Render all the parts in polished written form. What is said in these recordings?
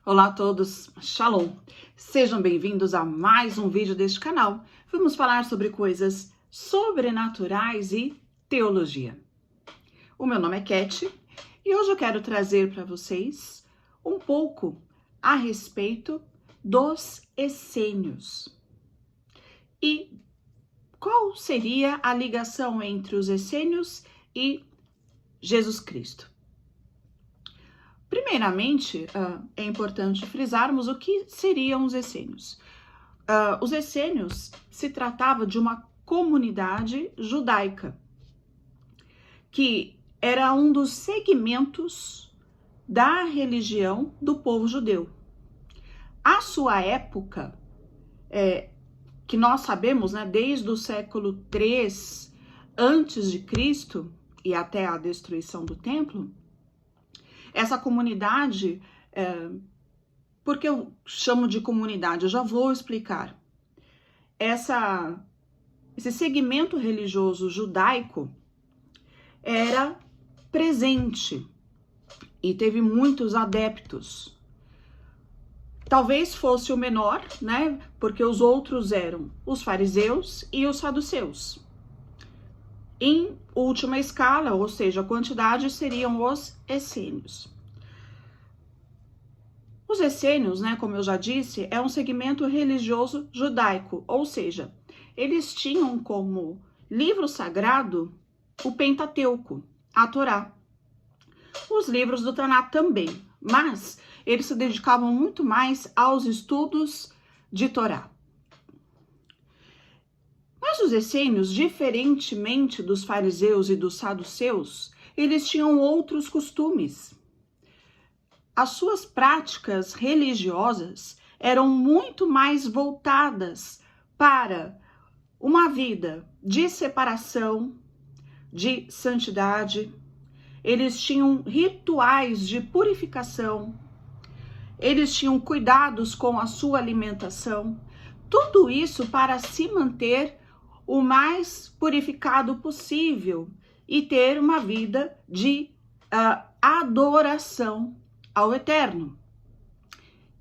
Olá a todos, Shalom! Sejam bem-vindos a mais um vídeo deste canal. Vamos falar sobre coisas sobrenaturais e teologia. O meu nome é Cat e hoje eu quero trazer para vocês um pouco a respeito dos essênios. E qual seria a ligação entre os essênios e Jesus Cristo? Primeiramente, é importante frisarmos o que seriam os essênios. Os essênios se tratava de uma comunidade judaica, que era um dos segmentos da religião do povo judeu. A sua época, que nós sabemos, né, desde o século III antes de Cristo e até a destruição do templo, essa comunidade, por que eu chamo de comunidade? Eu já vou explicar. Esse segmento religioso judaico era presente e teve muitos adeptos. Talvez fosse o menor, né? Porque os outros eram os fariseus e os saduceus. Em última escala, ou seja, a quantidade, seriam os essênios. Os essênios, né, como eu já disse, é um segmento religioso judaico, ou seja, eles tinham como livro sagrado o Pentateuco, a Torá. Os livros do Tanakh também, mas eles se dedicavam muito mais aos estudos de Torá. Mas os essênios, diferentemente dos fariseus e dos saduceus, eles tinham outros costumes. As suas práticas religiosas eram muito mais voltadas para uma vida de separação, de santidade. Eles tinham rituais de purificação, eles tinham cuidados com a sua alimentação, tudo isso para se manter o mais purificado possível e ter uma vida de adoração ao Eterno.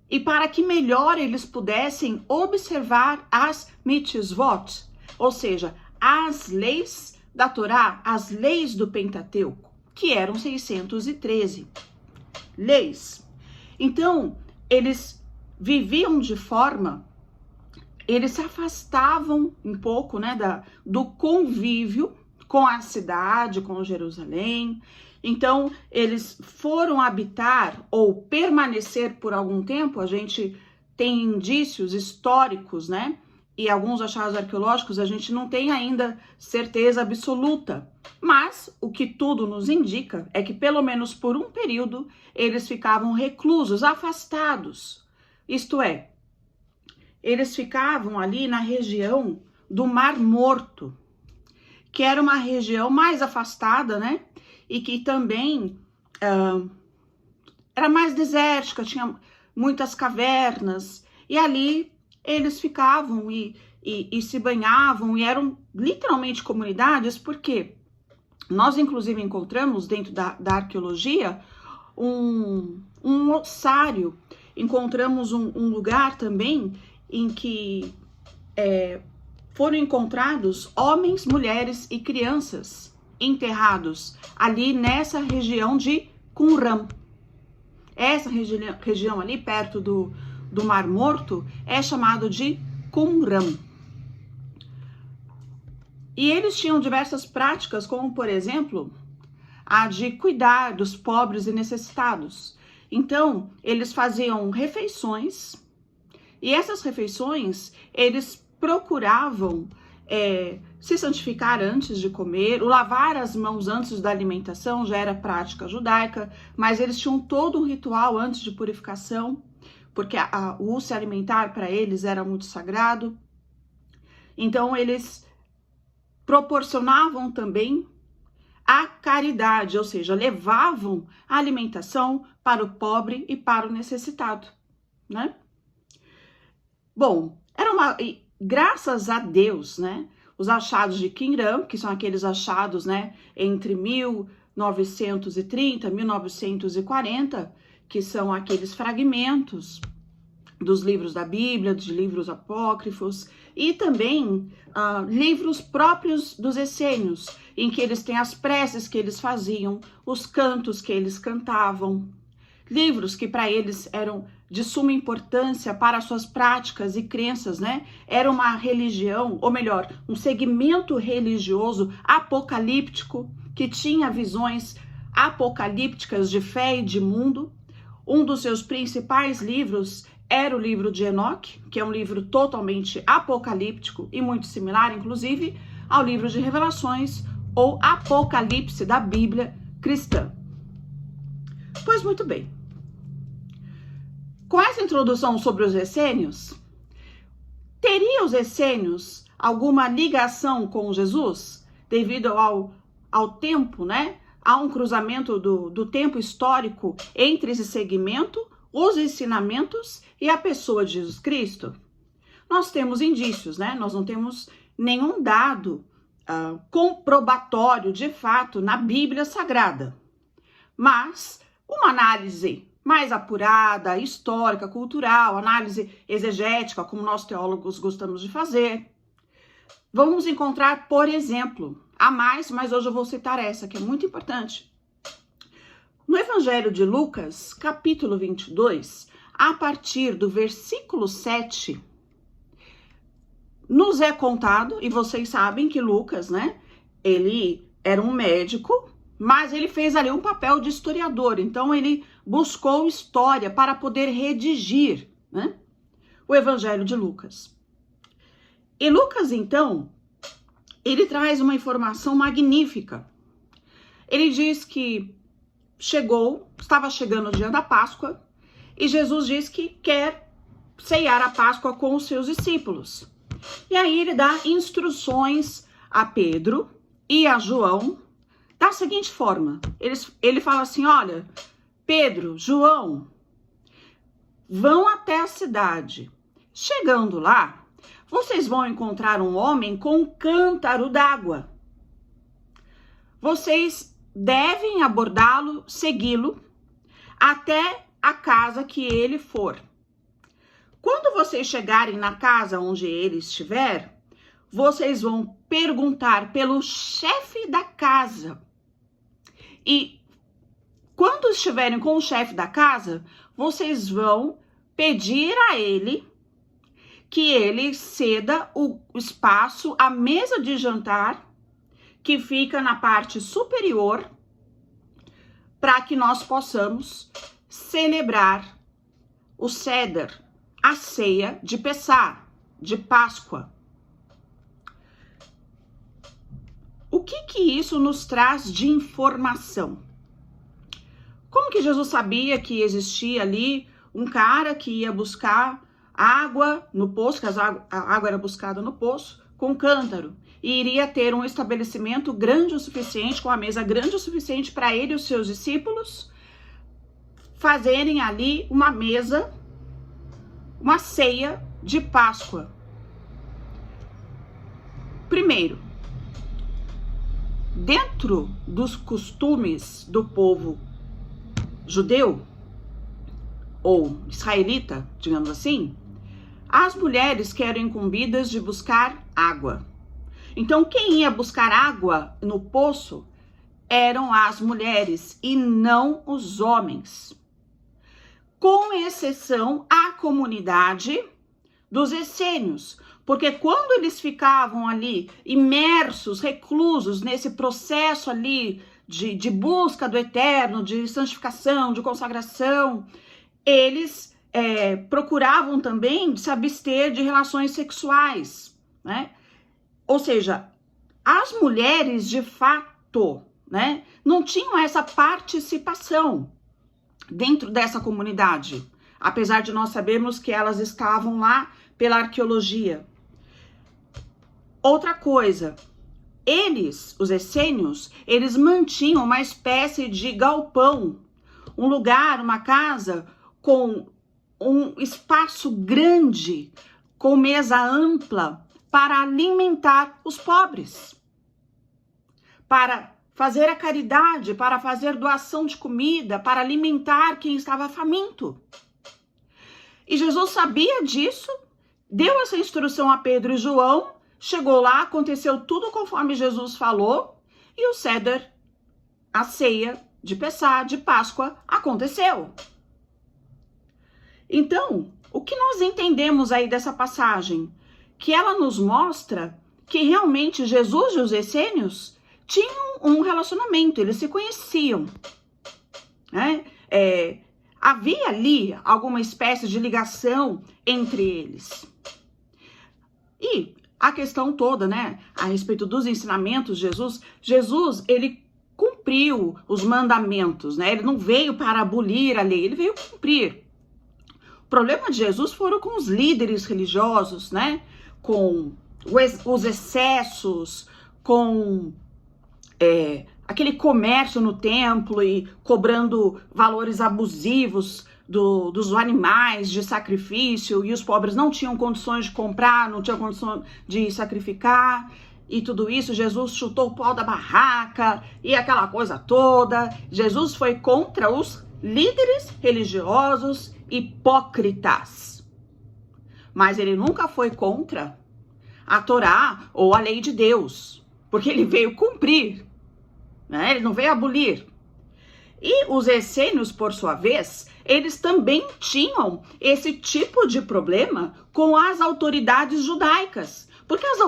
E para que melhor eles pudessem observar as mitzvot, ou seja, as leis da Torá, as leis do Pentateuco, que eram 613 leis. Então, eles viviam de forma... Eles se afastavam um pouco, né, do convívio com a cidade, com Jerusalém. Então, eles foram habitar ou permanecer por algum tempo. A gente tem indícios históricos, né, e alguns achados arqueológicos, a gente não tem ainda certeza absoluta. Mas o que tudo nos indica é que, pelo menos por um período, eles ficavam reclusos, afastados. Isto é, eles ficavam ali na região do Mar Morto, que era uma região mais afastada, né? E que também era mais desértica, tinha muitas cavernas. E ali eles ficavam e se banhavam, e eram literalmente comunidades, porque nós inclusive encontramos dentro da arqueologia um ossário, encontramos um lugar também em que foram encontrados homens, mulheres e crianças enterrados ali nessa região de Qumran. Essa região ali perto do Mar Morto é chamado de Qumran. E eles tinham diversas práticas, como por exemplo, a de cuidar dos pobres e necessitados. Então, eles faziam refeições. E essas refeições, eles procuravam se santificar antes de comer, o lavar as mãos antes da alimentação já era prática judaica, mas eles tinham todo um ritual antes de purificação, porque o se alimentar para eles era muito sagrado. Então, eles proporcionavam também a caridade, ou seja, levavam a alimentação para o pobre e para o necessitado, né? Bom, graças a Deus, né, os achados de Qumran, que são aqueles achados, né, entre 1930 e 1940, que são aqueles fragmentos dos livros da Bíblia, de livros apócrifos, e também livros próprios dos essênios, em que eles têm as preces que eles faziam, os cantos que eles cantavam, livros que para eles eram de suma importância para suas práticas e crenças, né? Era uma religião, ou melhor, um segmento religioso apocalíptico, que tinha visões apocalípticas de fé e de mundo. Um dos seus principais livros era o livro de Enoque, que é um livro totalmente apocalíptico e muito similar, inclusive, ao livro de Revelações ou Apocalipse da Bíblia cristã. Pois muito bem. Com essa introdução sobre os essênios, teria os essênios alguma ligação com Jesus devido ao tempo, né? Há um cruzamento do tempo histórico entre esse segmento, os ensinamentos e a pessoa de Jesus Cristo? Nós temos indícios, né? Nós não temos nenhum dado comprobatório de fato na Bíblia Sagrada. Mas uma análise mais apurada, histórica, cultural, análise exegética, como nós teólogos gostamos de fazer, vamos encontrar, por exemplo, há mais, mas hoje eu vou citar essa, que é muito importante. No Evangelho de Lucas, capítulo 22, a partir do versículo 7, nos é contado, e vocês sabem que Lucas, né, ele era um médico, mas ele fez ali um papel de historiador, então ele buscou história para poder redigir, né, o Evangelho de Lucas. E Lucas, então, ele traz uma informação magnífica. Ele diz que estava chegando o dia da Páscoa, e Jesus diz que quer ceiar a Páscoa com os seus discípulos. E aí ele dá instruções a Pedro e a João da seguinte forma. Ele fala assim, olha, Pedro, João, vão até a cidade. Chegando lá, vocês vão encontrar um homem com um cântaro d'água. Vocês devem abordá-lo, segui-lo, até a casa que ele for. Quando vocês chegarem na casa onde ele estiver, vocês vão perguntar pelo chefe da casa. E quando estiverem com o chefe da casa, vocês vão pedir a ele que ele ceda o espaço, a mesa de jantar, que fica na parte superior, para que nós possamos celebrar o Seder, a ceia de Pessah, de Páscoa. O que isso nos traz de informação? Como que Jesus sabia que existia ali um cara que ia buscar água no poço, que a água era buscada no poço, com cântaro, e iria ter um estabelecimento grande o suficiente, com a mesa grande o suficiente para ele e os seus discípulos fazerem ali uma mesa, uma ceia de Páscoa? Primeiro, dentro dos costumes do povo judeu, ou israelita, digamos assim, as mulheres que eram incumbidas de buscar água. Então, quem ia buscar água no poço eram as mulheres e não os homens. Com exceção à comunidade dos essênios, porque quando eles ficavam ali imersos, reclusos nesse processo ali de busca do eterno, de santificação, de consagração, eles procuravam também se abster de relações sexuais, né? Ou seja, as mulheres de fato, né, não tinham essa participação dentro dessa comunidade, apesar de nós sabermos que elas estavam lá pela arqueologia. Outra coisa, os essênios, eles mantinham uma espécie de galpão, um lugar, uma casa com um espaço grande, com mesa ampla, para alimentar os pobres, para fazer a caridade, para fazer doação de comida, para alimentar quem estava faminto. E Jesus sabia disso, deu essa instrução a Pedro e João, chegou lá, aconteceu tudo conforme Jesus falou, e o Seder, a ceia de Pessá, de Páscoa, aconteceu. Então, o que nós entendemos aí dessa passagem? Que ela nos mostra que realmente Jesus e os essênios tinham um relacionamento, eles se conheciam, né? Havia ali alguma espécie de ligação entre eles. E a questão toda, né, a respeito dos ensinamentos de Jesus, ele cumpriu os mandamentos, né? Ele não veio para abolir a lei, ele veio cumprir. O problema de Jesus foram com os líderes religiosos, né? Com os excessos, com aquele comércio no templo e cobrando valores abusivos dos animais de sacrifício, e os pobres não tinham condições de comprar, não tinham condições de sacrificar, e tudo isso. Jesus chutou o pau da barraca e aquela coisa toda. Jesus foi contra os líderes religiosos hipócritas, mas ele nunca foi contra a Torá ou a lei de Deus, porque ele veio cumprir, né? Ele não veio abolir. E os essênios, por sua vez, eles também tinham esse tipo de problema com as autoridades judaicas, porque as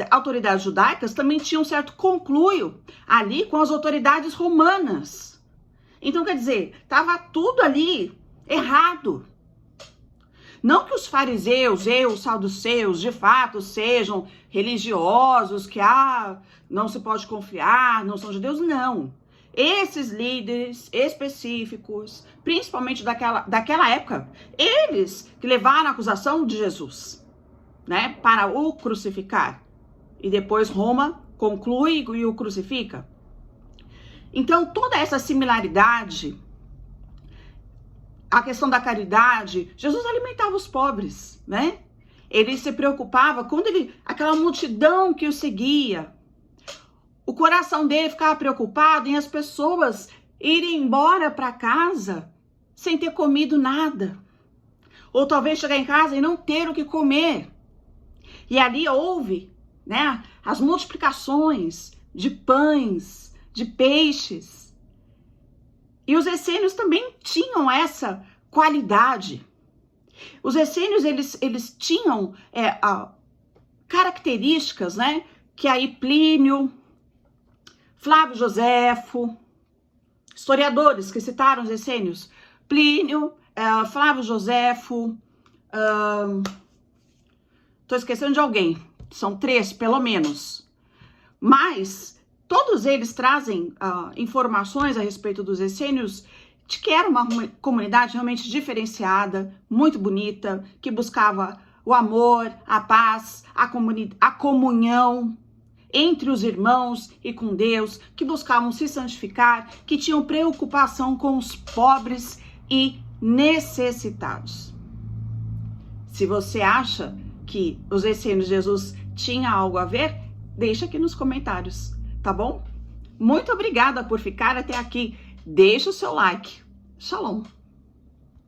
autoridades judaicas também tinham um certo conluio ali com as autoridades romanas. Então, quer dizer, estava tudo ali errado. Não que os fariseus e os saduceus, de fato, sejam religiosos, que não se pode confiar, não são judeus, não. Esses líderes específicos, principalmente daquela época, eles que levaram a acusação de Jesus, né, para o crucificar. E depois Roma conclui e o crucifica. Então, toda essa similaridade, a questão da caridade, Jesus alimentava os pobres, né? Ele se preocupava quando aquela multidão que o seguia, o coração dele ficava preocupado em as pessoas irem embora para casa sem ter comido nada. Ou talvez chegar em casa e não ter o que comer. E ali houve, né, as multiplicações de pães, de peixes. E os essênios também tinham essa qualidade. Os essênios, eles tinham características, né, que aí Plínio, Flávio Joséfo, historiadores que citaram os essênios, Plínio, Flávio Joséfo, estou esquecendo de alguém, são 3 pelo menos, mas todos eles trazem informações a respeito dos essênios, de que era uma comunidade realmente diferenciada, muito bonita, que buscava o amor, a paz, a comunhão entre os irmãos e com Deus, que buscavam se santificar, que tinham preocupação com os pobres e necessitados. Se você acha que os essênios de Jesus tinham algo a ver, deixa aqui nos comentários, tá bom? Muito obrigada por ficar até aqui. Deixa o seu like. Shalom.